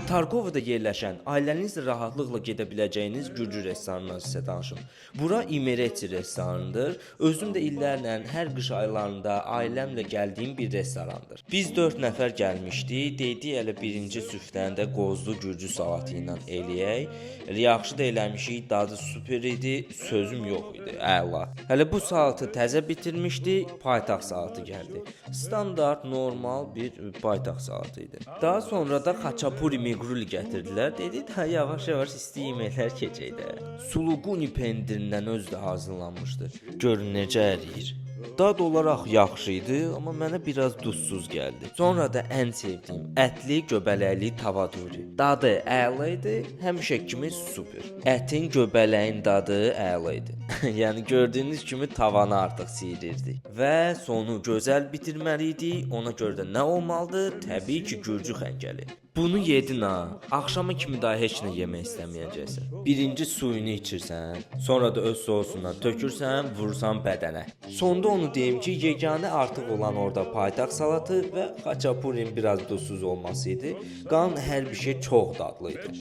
Tarkovada yerləşən, ailənizlə rahatlıqla gedə biləcəyiniz gürcü restoranından sizə danışım. Bura İmereti restoranıdır. Özüm də illərlə hər qış aylarında ailəmlə gəldiyim bir restorandır. Biz 4 nəfər gəlmişdik. Deydik elə birinci süfrəni də qozlu gürcü salatı ilə eləyək. Elə yaxşı da eləmişik, dadı super idi, sözüm yox idi. Əla. Hələ bu salatı təzə bitirmişdik, paytaxt salatı gəldi. Standart, normal bir paytaxt salatı idi. Daha sonra da xaçapuri miqruli gətirdilər. Dedi, da yavaş-yavaş isti yeməklər keçək də. Suluguni pendirindən özü də hazırlanmışdı. Görün necə əriyir. Dad olaraq yaxşı idi, amma mənə biraz duzsuz gəldi. Sonra da ən sevdiyim ətli, göbələkli tava duri. Dadı əla idi, həmişə kimi super. Ətin, göbələyin dadı əla idi. Yəni gördüyünüz kimi tavanı artıq siyirdirdik. Və sonu gözəl bitirməliydik. Ona görə də nə olmalıdır? Təbii ki, gürcü xəngəli. Bunu yedin ha. Axşama kimi daha heç nə yemək istəməyəcəksən. Birinci suyunu içirsən, sonra da öz sosundan tökürsən, vurursan bədənə. Sonda onu deyim ki, yeganə artıq olan orada paytaxt salatı və xaçapurin biraz duzsuz olması idi. Qalan hər bir şey çox dadlı idi.